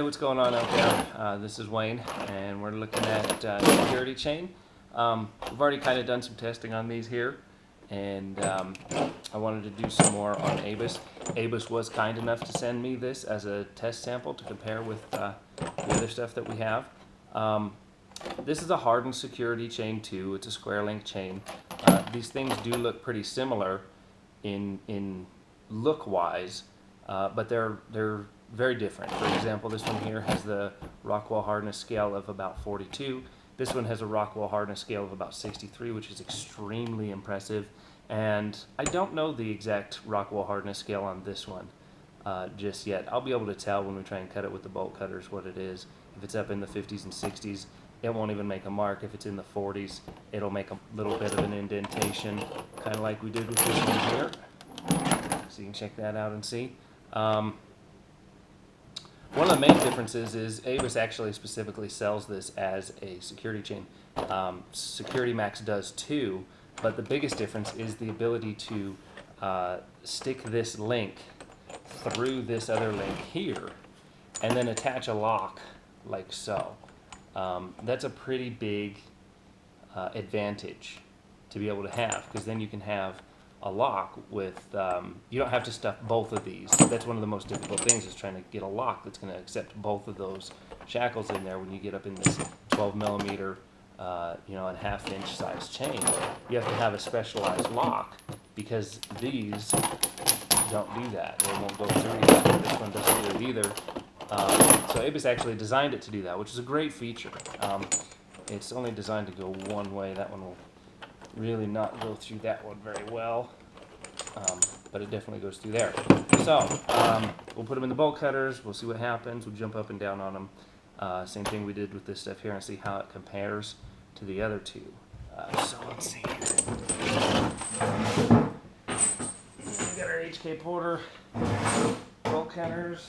Hey, what's going on out there? This is Wayne, and we're looking at security chain. We've already kind of done some testing on these here, and I wanted to do some more on ABUS. ABUS was kind enough to send me this as a test sample to compare with the other stuff that we have. This is a hardened security chain too. It's a square link chain. These things do look pretty similar in look-wise, but they're very different. For example, this one here has the Rockwell hardness scale of about 42. This one has a Rockwell hardness scale of about 63, which is extremely impressive. And I don't know the exact Rockwell hardness scale on this one just yet. I'll be able to tell when we try and cut it with the bolt cutters what it is. If it's up in the 50s and 60s, it won't even make a mark. If it's in the 40s, it'll make a little bit of an indentation, kind of like we did with this one here. So you can check that out and see. One of the main differences is ABUS actually specifically sells this as a security chain. Security Max does too, but the biggest difference is the ability to stick this link through this other link here and then attach a lock like so. That's a pretty big advantage to be able to have, because then you can have a lock with, you don't have to stuff both of these. That's one of the most difficult things, is trying to get a lock that's going to accept both of those shackles in there when you get up in this 12 millimeter, and 1/2 inch size chain. You have to have a specialized lock, because these don't do that. They won't go through that. This one doesn't do it either. So ABUS actually designed it to do that, which is a great feature. It's only designed to go one way. That one will really not go through that one very well, but it definitely goes through there. So we'll put them in the bolt cutters, we'll see what happens, we'll jump up and down on them. Same thing we did with this stuff here, and see how it compares to the other two. So let's see here. We got our HK Porter bolt cutters,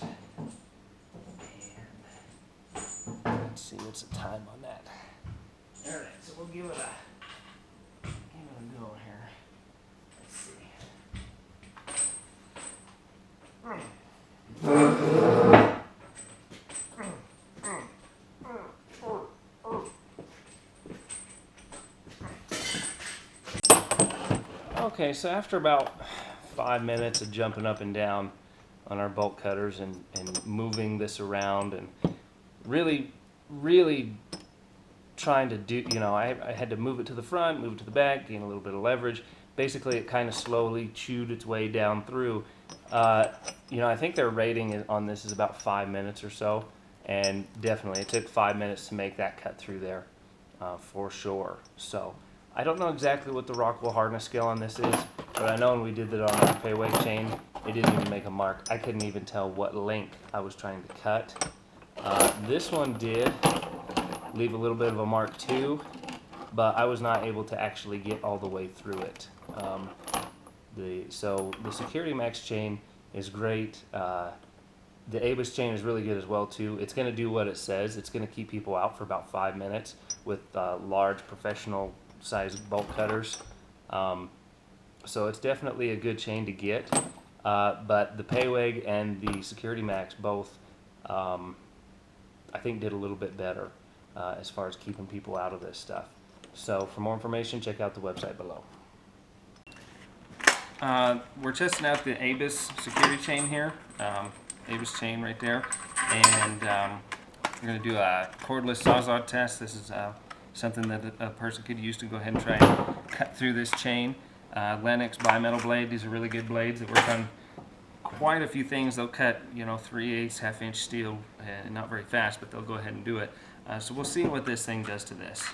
and let's see what's the time on that. Alright, so we'll give it a go here. Let's see. Okay, so after about 5 minutes of jumping up and down on our bolt cutters and moving this around and really trying to do, I had to move it to the front, move it to the back, gain a little bit of leverage. Basically, it kind of slowly chewed its way down through. I think their rating on this is about 5 minutes or so, and definitely it took 5 minutes to make that cut through there, for sure. So I don't know exactly what the Rockwell hardness scale on this is, but I know when we did it on our pay weight chain, it didn't even make a mark. I couldn't even tell what link I was trying to cut. This one did leave a little bit of a mark too, but I was not able to actually get all the way through it. So the Security Max chain is great. The ABUS chain is really good as well too. It's going to do what it says. It's going to keep people out for about 5 minutes with large professional sized bolt cutters. So it's definitely a good chain to get. But the Payweg and the Security Max both, I think, did a little bit better as far as keeping people out of this stuff. So for more information, check out the website below. We're testing out the ABUS security chain here, ABUS chain right there, and we're going to do a cordless sawzall test. This is something that a person could use to go ahead and try and cut through this chain. Lennox bimetal blade. These are really good blades that work on quite a few things. They'll cut 3/8 1/2 inch steel, not very fast, but they'll go ahead and do it. So we'll see what this thing does to this.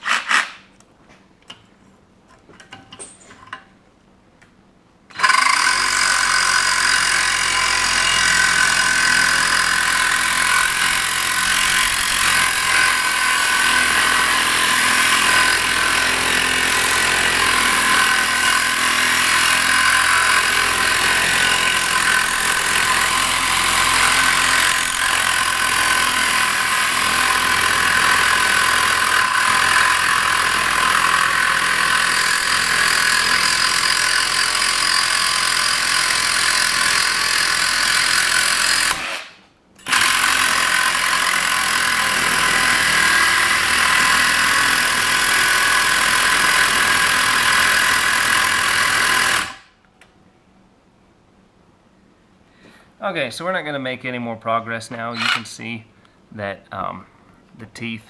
Okay, so we're not going to make any more progress now. You can see that the teeth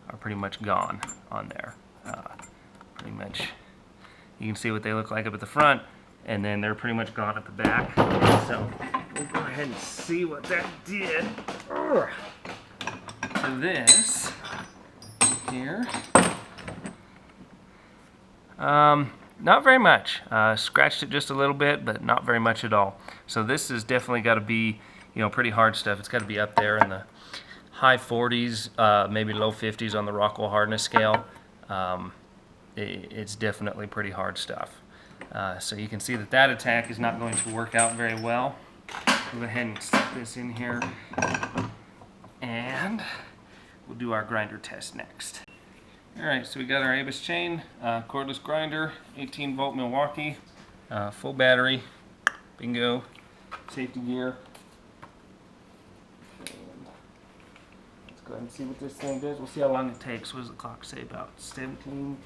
are pretty much gone on there. Pretty much, you can see what they look like up at the front, and then they're pretty much gone at the back. So we'll go ahead and see what that did to this here. Not very much. Scratched it just a little bit, but not very much at all. So this has definitely got to be, pretty hard stuff. It's got to be up there in the high 40s, maybe low 50s on the Rockwell hardness scale. It's definitely pretty hard stuff. So you can see that that attack is not going to work out very well. We'll go ahead and stick this in here, and we'll do our grinder test next. Alright, so we got our ABUS chain, cordless grinder, 18 volt Milwaukee, full battery, bingo, safety gear. And let's go ahead and see what this thing does. We'll see how long it takes. What does the clock say? About 17.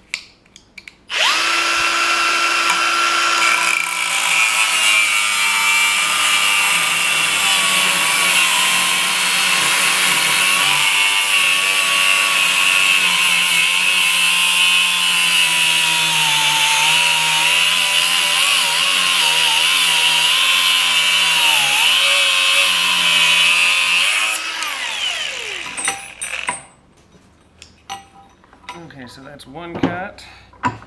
Okay, so that's one cut. Another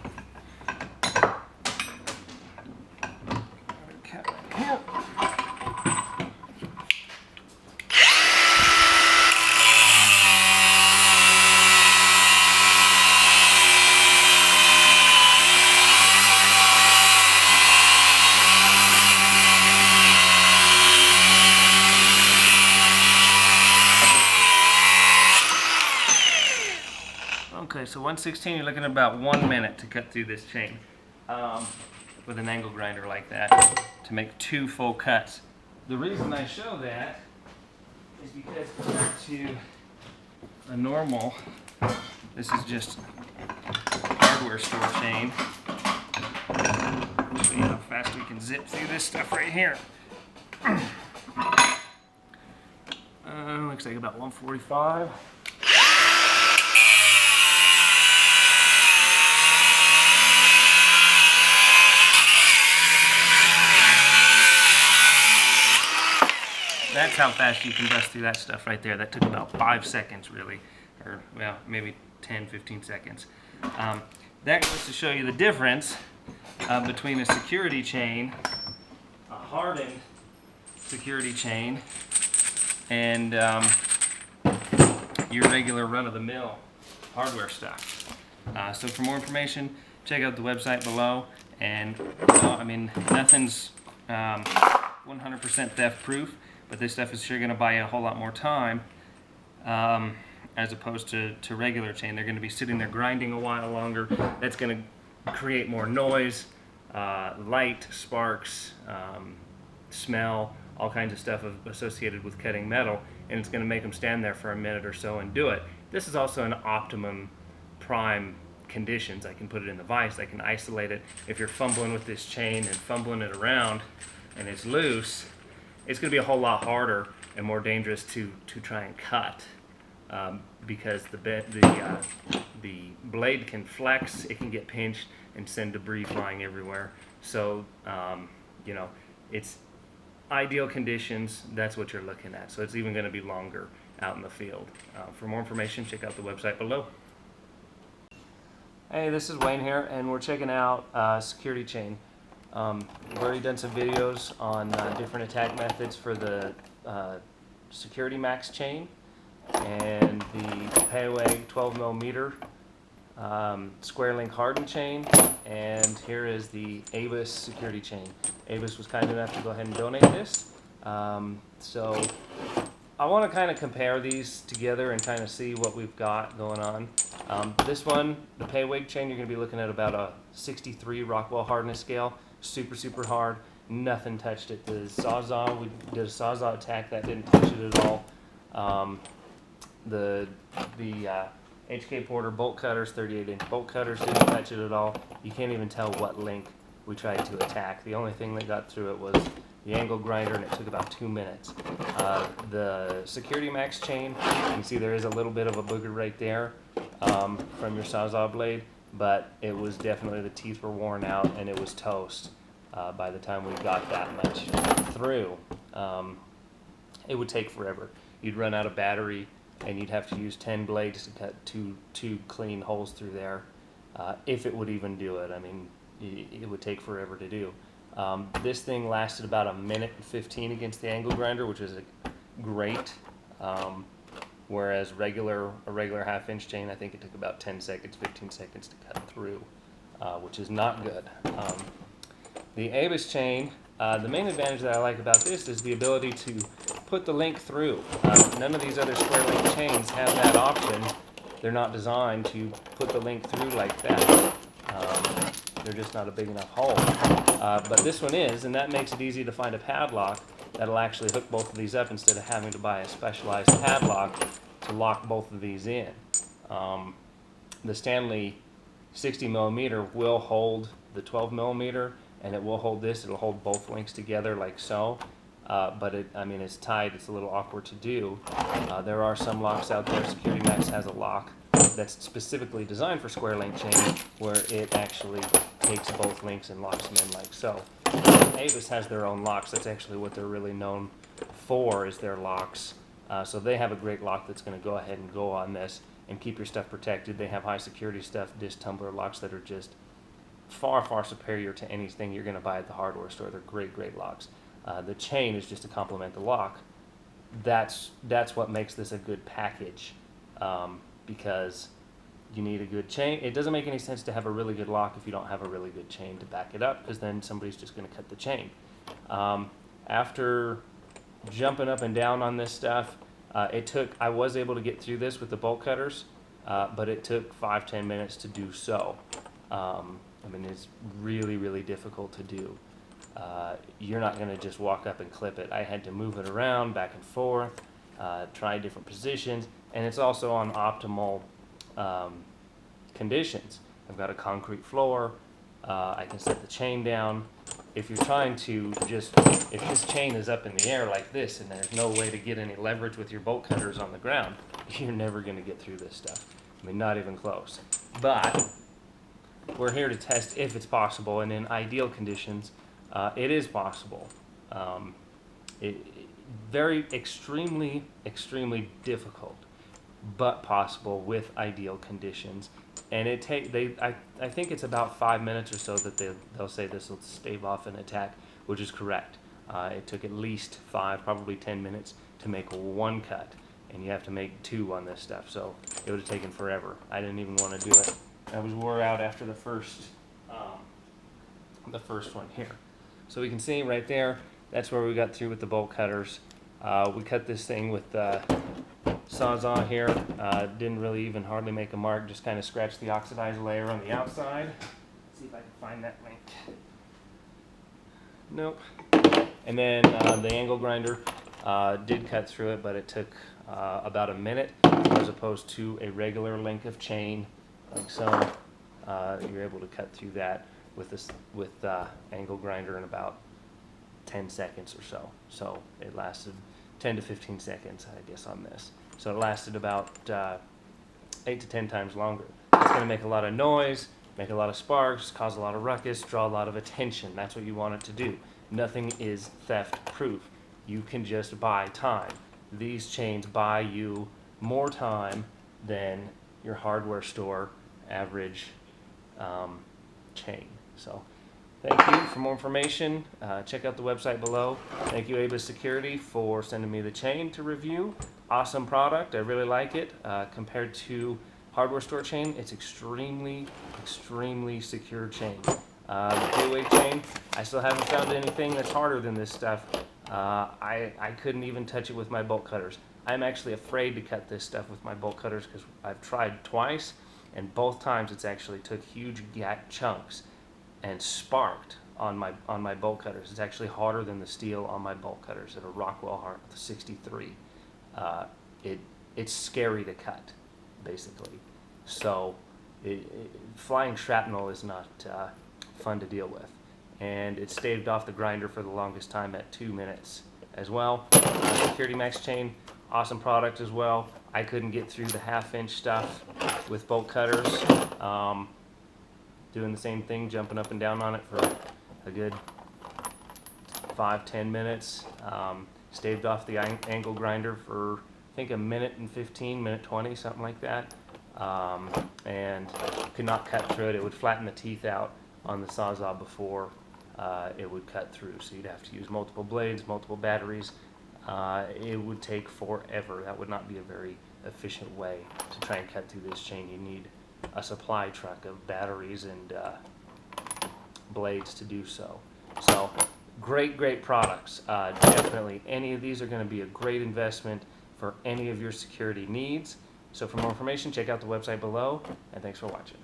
cut right here. Okay, so 1/16, you're looking at about 1 minute to cut through this chain with an angle grinder like that to make 2 full cuts. The reason I show that is because compared to a normal, this is just hardware store chain. Show you how fast we can zip through this stuff right here. Looks like about 145. That's how fast you can bust through that stuff right there. That took about 5 seconds, really, or well, maybe 10, 15 seconds. That goes to show you the difference between a security chain, a hardened security chain, and your regular run-of-the-mill hardware stuff. So for more information, check out the website below. And I mean, nothing's 100% theft-proof. But this stuff is sure going to buy you a whole lot more time as opposed to regular chain. They're going to be sitting there grinding a while longer. That's going to create more noise, light, sparks, smell, all kinds of stuff associated with cutting metal. And it's going to make them stand there for a minute or so and do it. This is also an optimum prime conditions. I can put it in the vise. I can isolate it. If you're fumbling with this chain and fumbling it around and it's loose, it's going to be a whole lot harder and more dangerous to try and cut because the blade can flex, it can get pinched and send debris flying everywhere. So it's ideal conditions. That's what you're looking at. So it's even going to be longer out in the field. For more information, check out the website below. Hey, this is Wayne here, and we're checking out security chain. We've already done some videos on different attack methods for the Security Max chain and the Padlock 12mm square link hardened chain, and here is the ABUS security chain. ABUS was kind enough to go ahead and donate this. So I want to kind of compare these together and kind of see what we've got going on. This one, the Padlock chain, you're going to be looking at about a 63 Rockwell hardness scale. Super hard. Nothing touched it. The Sawzall, we did a Sawzall attack, that didn't touch it at all. The HK Porter bolt cutters, 38-inch bolt cutters, didn't touch it at all. You can't even tell what link we tried to attack. The only thing that got through it was, the angle grinder, and it took about 2 minutes. The Security Max chain, you can see there is a little bit of a booger right there from your Sawzall blade, but it was definitely, the teeth were worn out and it was toast by the time we got that much through. It would take forever. You'd run out of battery and you'd have to use 10 blades to cut two clean holes through there, if it would even do it. I mean, it would take forever to do. This thing lasted about 1:15 against the angle grinder, which is great. Whereas a regular 1/2-inch chain, I think it took about 10 seconds, 15 seconds to cut through, which is not good. The ABUS chain, the main advantage that I like about this is the ability to put the link through. None of these other square link chains have that option. They're not designed to put the link through like that. They're just not a big enough hole. But this one is, and that makes it easy to find a padlock that'll actually hook both of these up instead of having to buy a specialized padlock to lock both of these in. The Stanley 60mm will hold the 12mm, and it will hold this. It'll hold both links together like so. But it's tight. It's a little awkward to do. There are some locks out there. Security Max has a lock that's specifically designed for square link chain, where it actually takes both links and locks them in like so. ABUS has their own locks. That's actually what they're really known for, is their locks. So they have a great lock that's going to go ahead and go on this and keep your stuff protected. They have high security stuff, disc tumbler locks that are just far, far superior to anything you're going to buy at the hardware store. They're great, great locks. The chain is just to complement the lock. That's what makes this a good package, because you need a good chain. It doesn't make any sense to have a really good lock if you don't have a really good chain to back it up, because then somebody's just going to cut the chain. After jumping up and down on this stuff, I was able to get through this with the bolt cutters, but it took 5-10 minutes to do so. It's really, really difficult to do. You're not going to just walk up and clip it. I had to move it around back and forth, try different positions, and it's also on optimal conditions. I've got a concrete floor. I can set the chain down. If you're trying to if this chain is up in the air like this and there's no way to get any leverage with your bolt cutters on the ground, you're never going to get through this stuff. Not even close. But we're here to test if it's possible, and in ideal conditions, it is possible. Very extremely difficult, but possible with ideal conditions. And I think it's about 5 minutes or so that they'll say this will stave off an attack, which is correct. It took at least 5, probably 10 minutes to make one cut, and you have to make 2 on this stuff, so it would have taken forever. I didn't even want to do it. I was wore out after the first one here. So we can see right there, that's where we got through with the bolt cutters. We cut this thing with Sawzall here. Didn't really even hardly make a mark, just kind of scratched the oxidized layer on the outside. Let's see if I can find that link. Nope. And then the angle grinder did cut through it, but it took about a minute, as opposed to a regular length of chain like so. You're able to cut through that with angle grinder in about 10 seconds or so. So it lasted 10 to 15 seconds, I guess, on this. So it lasted about 8 to 10 times longer. It's going to make a lot of noise, make a lot of sparks, cause a lot of ruckus, draw a lot of attention. That's what you want it to do. Nothing is theft proof. You can just buy time. These chains buy you more time than your hardware store average chain. So thank you. For more information, check out the website below. Thank you, ABUS Security, for sending me the chain to review. Awesome product. I really like it. Compared to hardware store chain, it's extremely secure chain. The pay-weight chain, I still haven't found anything that's harder than this stuff. I couldn't even touch it with my bolt cutters. I'm actually afraid to cut this stuff with my bolt cutters because I've tried twice, and both times it's actually took huge chunks and sparked on my bolt cutters. It's actually harder than the steel on my bolt cutters at a Rockwell 63. It's scary to cut, basically. So flying shrapnel is not fun to deal with, and it staved off the grinder for the longest time at 2 minutes as well. Security Max chain, awesome product as well. I couldn't get through the 1/2-inch stuff with bolt cutters. Doing the same thing, jumping up and down on it for a good 5-10 minutes. Staved off the angle grinder for I think 1:15, 1:20, something like that. And could not cut through it. It would flatten the teeth out on the Sawzall before it would cut through. So you'd have to use multiple blades, multiple batteries. It would take forever. That would not be a very efficient way to try and cut through this chain. You need a supply truck of batteries and blades to do so. So great products. Definitely any of these are going to be a great investment for any of your security needs. So for more information, check out the website below, and thanks for watching.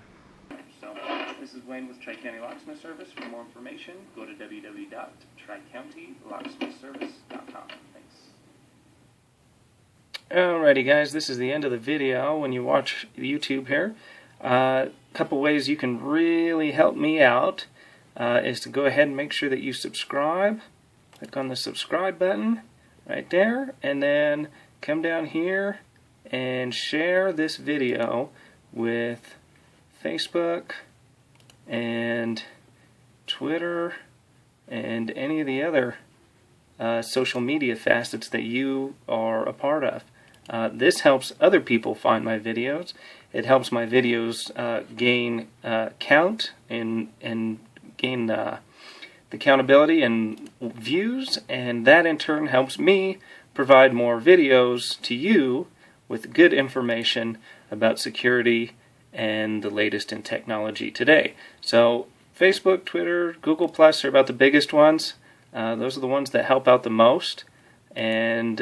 So this is Wayne with Tri-County Locksmith Service. For more information, go to www.tricountylocksmithservice.com. Thanks. Alrighty guys, this is the end of the video when you watch YouTube here. A couple ways you can really help me out is to go ahead and make sure that you subscribe. Click on the subscribe button right there, and then come down here and share this video with Facebook and Twitter and any of the other social media facets that you are a part of. This helps other people find my videos. It helps my videos gain count and gain the countability and views, and that in turn helps me provide more videos to you with good information about security and the latest in technology today. So Facebook, Twitter, Google Plus are about the biggest ones. Those are the ones that help out the most, and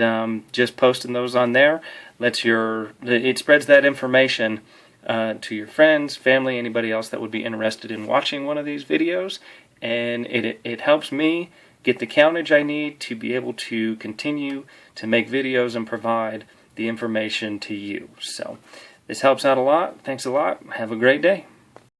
just posting those on there it spreads that information to your friends, family, anybody else that would be interested in watching one of these videos, and it helps me get the countage I need to be able to continue to make videos and provide the information to you. So this helps out a lot. Thanks a lot. Have a great day.